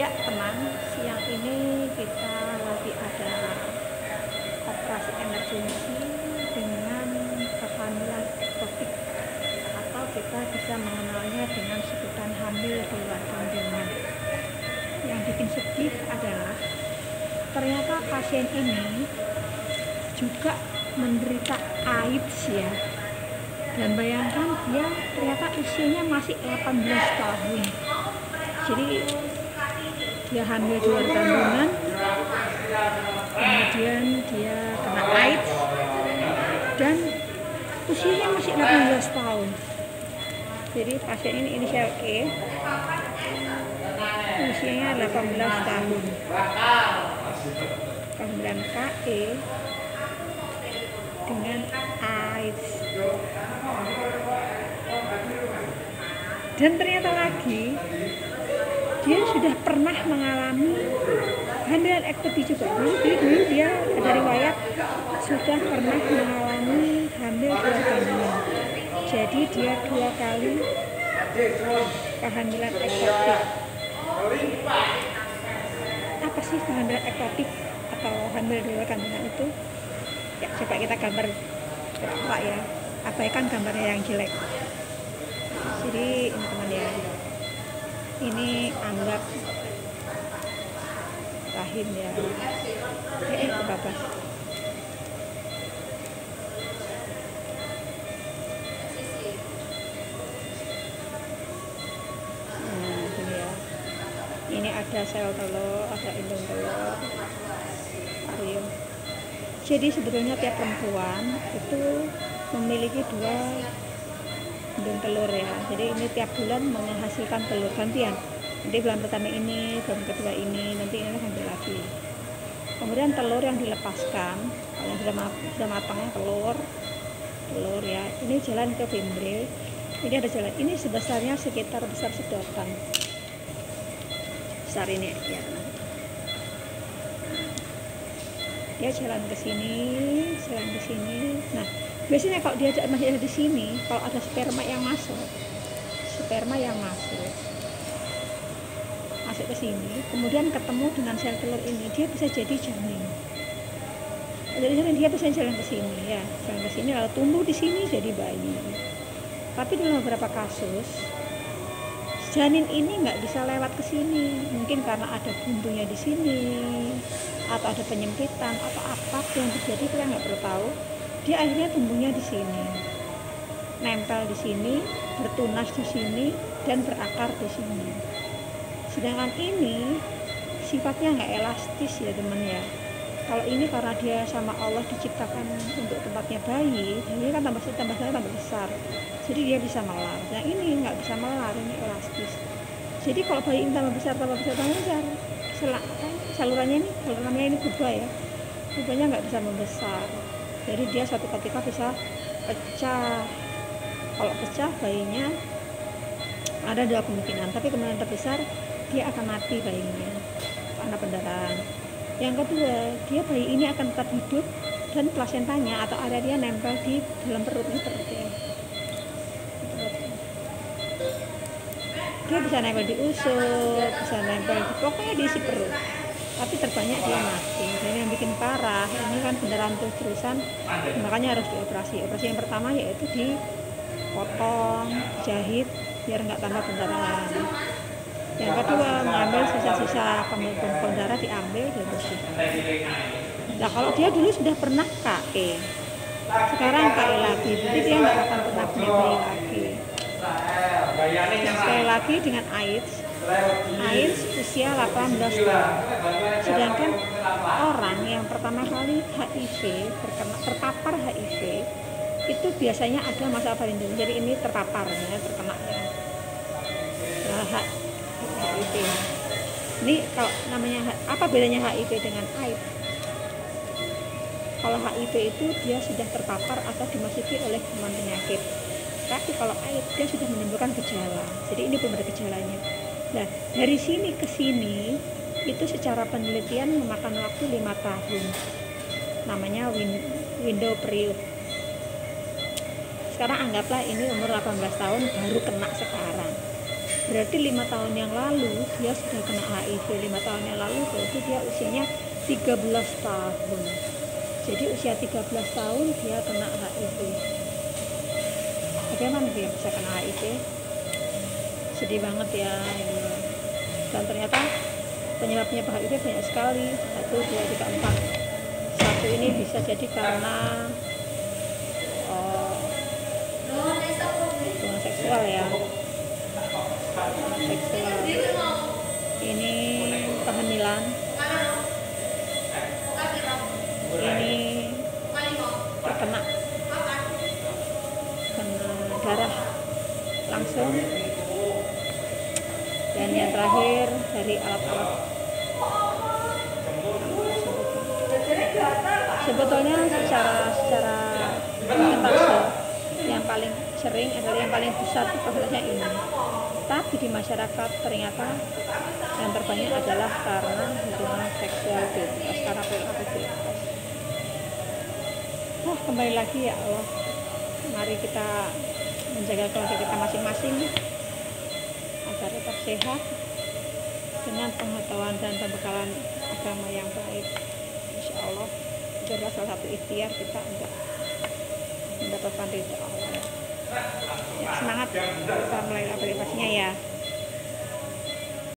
Ya teman, siang ini kita lagi ada operasi emergensi dengan kehamilan ektopik, atau kita bisa mengenalnya dengan sebutan hamil di luar kandungan. Yang bikin sedih adalah ternyata pasien ini juga menderita AIDS ya. Dan bayangkan, dia ternyata usianya masih 18 tahun. Jadi dia hamil di luar kandungan, kemudian dia kena AIDS, dan usianya masih 18 tahun. Jadi pasien ini inisial E, usianya 18 tahun. Kemudian KE dengan AIDS. Dan ternyata lagi dia sudah pernah mengalami kehamilan ektopik juga. Dulu dia ada riwayat sudah pernah mengalami hamil di luar kandungan. Jadi dia 2 kali kehamilan ektopik. Apa sih kehamilan ektopik atau hamil di luar kandungan itu? Ya, coba kita gambar Pak ya. Abaikan gambarnya yang jelek. Jadi ini teman ya, ini anggap rahim ya, kebabas. Nah ini ya, ini ada sel telur, ada indung telur, arium. Jadi sebetulnya tiap perempuan itu memiliki 2 indung telur ya. Jadi ini tiap bulan menghasilkan telur gantian. Nanti bulan pertama ini, bulan kedua ini, nanti ini sampai lagi. Kemudian telur yang dilepaskan, kalau sudah matangnya telur ya, ini jalan ke fimbril. Ini ada jalan, ini sebesarnya sekitar besar sedotan. Besar ini ya. Dia jalan ke sini, Nah, biasanya kalau dia masih ada di sini, kalau ada sperma yang masuk ke sini, kemudian ketemu dengan sel telur ini, dia bisa jadi janin. Jadi dia bisa jalan ke sini ya, jalan ke sini lalu tumbuh di sini jadi bayi. Tapi dalam beberapa kasus janin ini nggak bisa lewat ke sini, mungkin karena ada buntunya di sini, atau ada penyempitan, atau apa yang terjadi kita nggak perlu tahu. Dia akhirnya tumbuhnya di sini, nempel di sini, bertunas di sini, dan berakar di sini. Sedangkan ini sifatnya nggak elastis ya teman ya. Kalau ini karena dia sama Allah diciptakan untuk tempatnya bayi kan tambah besar, jadi dia bisa melar. Nah ini nggak bisa melar, ini elastis. Jadi kalau bayi ini tambah besar, salurannya ini kubah ya, kubahnya nggak bisa membesar. Jadi dia suatu ketika bisa pecah. Kalau pecah bayinya ada 2 kemungkinan, tapi kemungkinan terbesar dia akan mati bayinya karena pendarahan. Yang kedua, bayi ini akan tetap hidup dan plasentanya atau area dia nempel di dalam perutnya ya. Dia bisa nempel di usus, bisa nempel di pokoknya di isi perut. Tapi terbanyak dia mati. Dan yang bikin parah, ini kan pendarahan terus-terusan, makanya harus dioperasi. Operasi yang pertama yaitu dipotong, jahit biar nggak tambah pendarahan. Yang kedua, mengambil sisa-sisa pembekuan darah, diambil dan bersihkan. Nah kalau dia dulu sudah pernah KE, sekarang KE lagi, jadi dia nggak akan pernah punya bayi lagi. Dan sekali lagi dengan AIDS usia 18 tahun. Sedangkan orang yang pertama kali HIV, terpapar HIV, itu biasanya ada masalah pelindung. Jadi ini terpaparnya, terkenanya HIV. Ini kalau namanya apa bedanya HIV dengan AIDS? Kalau HIV itu dia sudah terpapar atau dimasuki oleh kuman penyakit. Tapi kalau AIDS dia sudah menimbulkan gejala. Jadi ini belum ada gejalanya. Nah, dari sini ke sini itu secara penelitian memakan waktu 5 tahun. Namanya window period. Sekarang anggaplah ini umur 18 tahun baru kena sekarang. berarti 5 tahun yang lalu dia sudah kena HIV. 5 tahun yang lalu berarti dia usianya 13 tahun. Jadi usia 13 tahun dia kena HIV. Bagaimana dia bisa kena HIV? Sedih banget ya. Dan ternyata penyebab HIV banyak sekali. 1, 2, 3, 4. Satu ini bisa jadi karena hubungan seksual ya. Seksual. Ini kehamilan. Ini terkena darah langsung. Dan yang terakhir dari alat-alat. Sebetulnya secara persentase yang paling sering adalah yang paling besar persentasenya ini. Tapi di masyarakat ternyata yang terbanyak adalah karena hubungan seksual bebas, karena perilaku bebas. Kembali lagi ya Allah, mari kita menjaga keluarga kita masing-masing agar tetap sehat dengan pengetahuan dan pembekalan agama yang baik. Insya Allah itu adalah salah satu ikhtiar kita untuk mendapatkan ridha Allah. Ya, semangat kita mulai aplikasinya ya.